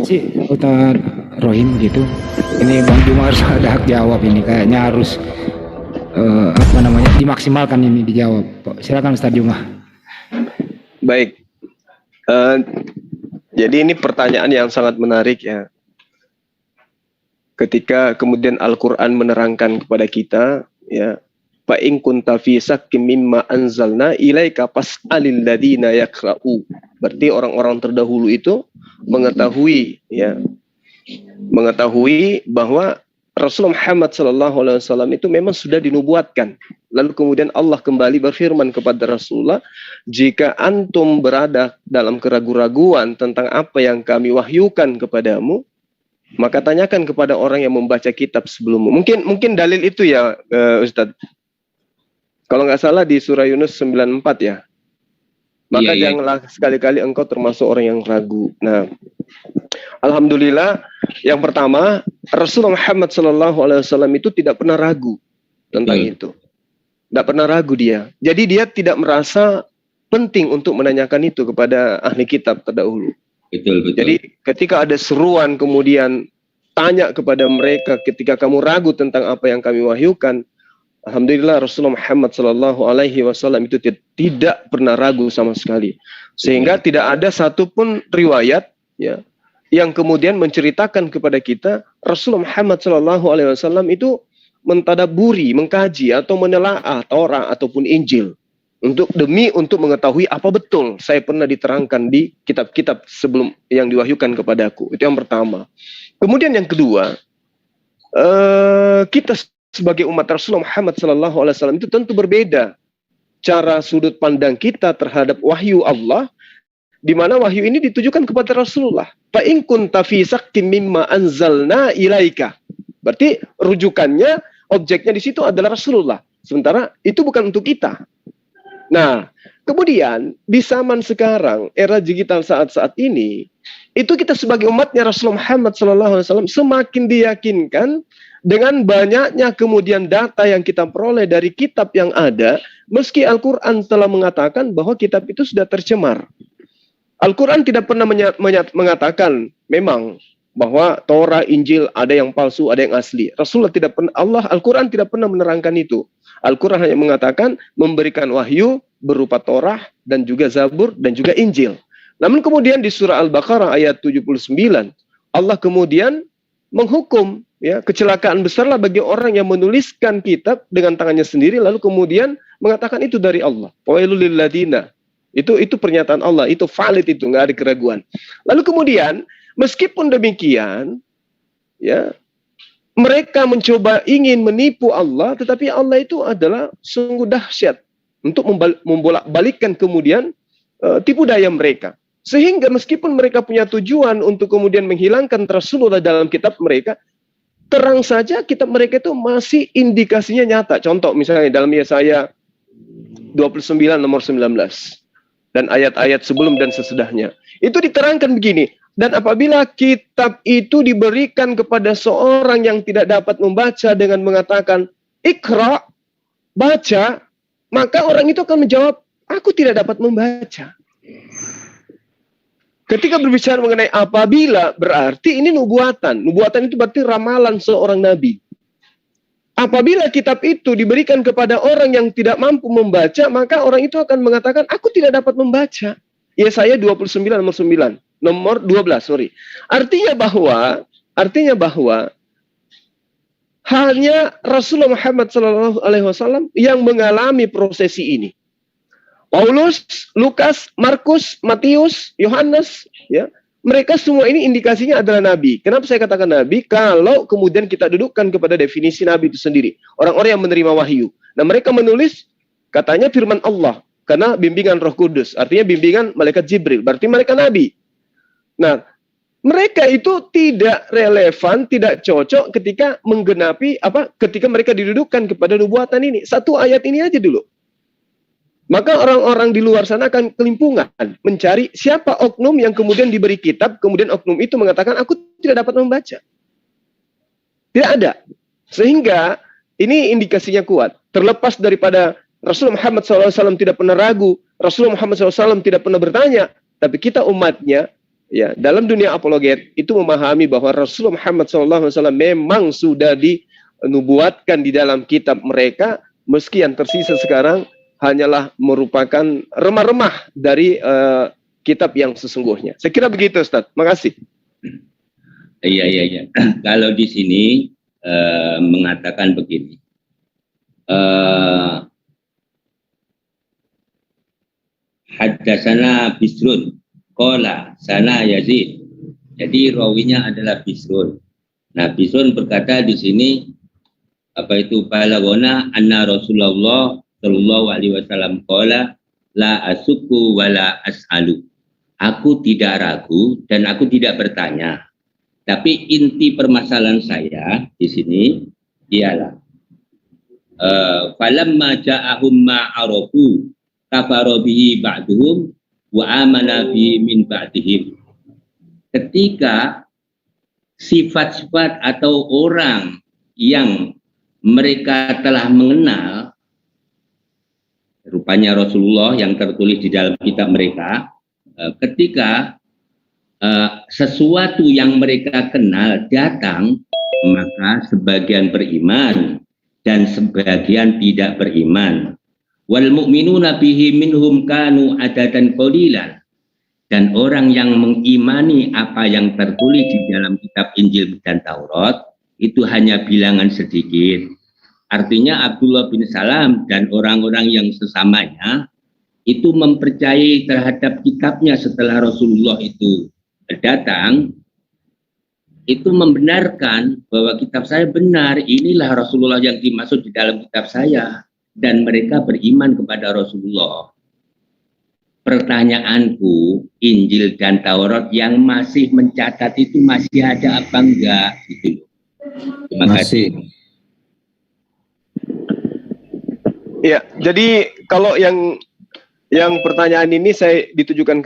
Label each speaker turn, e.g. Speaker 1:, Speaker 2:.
Speaker 1: sih Ustaz Rohim gitu. Ini Bang Juma harus ada hak jawab ini, kayaknya harus apa namanya dimaksimalkan ini dijawab. Silakan Ustaz Juma.
Speaker 2: Baik. Jadi ini pertanyaan yang sangat menarik ya. Ketika kemudian Al-Qur'an menerangkan kepada kita ya, fa in kunta fi syakkim mimma anzalna ilaika fas'alil ladina yaqra'u. Berarti orang-orang terdahulu itu mengetahui ya, mengetahui bahwa Rasulullah Muhammad SAW itu memang sudah dinubuatkan. Lalu kemudian Allah kembali berfirman kepada Rasulullah, jika antum berada dalam keraguan-raguan tentang apa yang kami wahyukan kepadamu, maka tanyakan kepada orang yang membaca kitab sebelummu. Mungkin dalil itu ya Ustadz. Kalau nggak salah di surah Yunus 94 ya. Maka janganlah sekali-kali engkau termasuk orang yang ragu. Nah, alhamdulillah, yang pertama Rasulullah Muhammad SAW itu tidak pernah ragu tentang itu. Tidak pernah ragu dia. Jadi dia tidak merasa penting untuk menanyakan itu kepada ahli kitab terdahulu. Betul. Jadi ketika ada seruan kemudian tanya kepada mereka ketika kamu ragu tentang apa yang kami wahyukan, alhamdulillah Rasulullah Muhammad SAW itu tidak pernah ragu sama sekali. Sehingga tidak ada satupun riwayat ya yang kemudian menceritakan kepada kita Rasulullah Muhammad SAW itu mentadaburi, mengkaji atau menelaah Taurat ataupun Injil demi mengetahui apa betul saya pernah diterangkan di kitab-kitab sebelum yang diwahyukan kepadaku. Itu yang pertama. Kemudian yang kedua, kita sebagai umat Rasulullah Muhammad SAW itu tentu berbeda cara sudut pandang kita terhadap wahyu Allah, di mana wahyu ini ditujukan kepada Rasulullah. Fa in kunta fi syakkim mimma anzalna ilaika. Berarti rujukannya, objeknya di situ adalah Rasulullah. Sementara itu bukan untuk kita. Nah, kemudian di zaman sekarang, era digital saat-saat ini, itu kita sebagai umatnya Rasulullah Muhammad SAW semakin diyakinkan dengan banyaknya kemudian data yang kita peroleh dari kitab yang ada, meski Al-Quran telah mengatakan bahwa kitab itu sudah tercemar. Al-Quran tidak pernah mengatakan memang bahwa Torah, Injil ada yang palsu, ada yang asli. Rasulullah tidak pernah, Al-Quran tidak pernah menerangkan itu. Al-Quran hanya mengatakan memberikan wahyu berupa Torah dan juga Zabur dan juga Injil. Namun kemudian di surah Al-Baqarah ayat 79, Allah kemudian menghukum ya, kecelakaan besarlah bagi orang yang menuliskan kitab dengan tangannya sendiri lalu kemudian mengatakan itu dari Allah. Wailul lil ladina. Itu pernyataan Allah, itu valid, itu nggak ada keraguan. Lalu kemudian meskipun demikian ya, mereka mencoba ingin menipu Allah, tetapi Allah itu adalah sungguh dahsyat untuk membolak-balikkan kemudian tipu daya mereka. Sehingga meskipun mereka punya tujuan untuk kemudian menghilangkan Rasulullah dalam kitab mereka, terang saja kitab mereka itu masih indikasinya nyata. Contoh misalnya dalam Yesaya 29 nomor 19 dan ayat-ayat sebelum dan sesudahnya. Itu diterangkan begini, dan apabila kitab itu diberikan kepada seorang yang tidak dapat membaca dengan mengatakan, Iqra, baca, maka orang itu akan menjawab, aku tidak dapat membaca. Ketika berbicara mengenai apabila, berarti ini nubuatan. Nubuatan itu berarti ramalan seorang nabi. Apabila kitab itu diberikan kepada orang yang tidak mampu membaca, maka orang itu akan mengatakan, aku tidak dapat membaca. Yesaya 29 nomor 9. Nomor 12, sorry. Artinya bahwa hanya Rasulullah Muhammad SAW yang mengalami prosesi ini. Paulus, Lukas, Markus, Matius, Yohanes, ya, mereka semua ini indikasinya adalah nabi. Kenapa saya katakan nabi? Kalau kemudian kita dudukkan kepada definisi nabi itu sendiri, orang-orang yang menerima wahyu. Nah, mereka menulis katanya firman Allah karena bimbingan Roh Kudus, artinya bimbingan malaikat Jibril, berarti mereka nabi. Nah, mereka itu tidak relevan, tidak cocok ketika menggenapi ketika mereka didudukkan kepada nubuatan ini. Satu ayat ini aja dulu. Maka orang-orang di luar sana akan kelimpungan mencari siapa oknum yang kemudian diberi kitab, kemudian oknum itu mengatakan aku tidak dapat membaca. Tidak ada. Sehingga ini indikasinya kuat. Terlepas daripada Rasulullah Muhammad SAW tidak pernah ragu, Rasulullah Muhammad SAW tidak pernah bertanya, tapi kita umatnya Ya, dalam dunia apologet itu memahami bahwa Rasulullah Muhammad SAW memang sudah dinubuatkan di dalam kitab mereka, meski yang tersisa sekarang hanyalah merupakan remah-remah dari kitab yang sesungguhnya. Saya kira begitu, Ustaz. Makasih.
Speaker 3: Iya. Kalau di sini mengatakan begini, Haddatsana Bisrun qala sana Yazid. Jadi rawinya adalah Bisrun. Nah, Bisrun berkata di sini apa itu balagona anna Rasulullah sallallahu alaihi wasallam qala la asuku wala as'alu. Aku tidak ragu dan aku tidak bertanya. Tapi inti permasalahan saya di sini ialah falamma ja'ahum ma'arafu kafaru bihi ba'duhum wa amana bihi min ba'dihim. Ketika sifat-sifat atau orang yang mereka telah mengenal, rupanya Rasulullah yang tertulis di dalam kitab mereka, ketika sesuatu yang mereka kenal datang, maka sebagian beriman dan sebagian tidak beriman. Wal mu'minuna bihi minhum kanu adatan qalilan. Dan orang yang mengimani apa yang tertulis di dalam kitab Injil dan Taurat itu hanya bilangan sedikit. Artinya Abdullah bin Salam dan orang-orang yang sesamanya itu mempercayai terhadap kitabnya setelah Rasulullah itu datang, itu membenarkan bahwa kitab saya benar, inilah Rasulullah yang dimaksud di dalam kitab saya. Dan mereka beriman kepada Rasulullah. Pertanyaanku, Injil dan Taurat yang masih mencatat itu masih ada apa enggak? Gitu. Terima kasih.
Speaker 2: Ya, jadi kalau yang pertanyaan ini saya ditujukan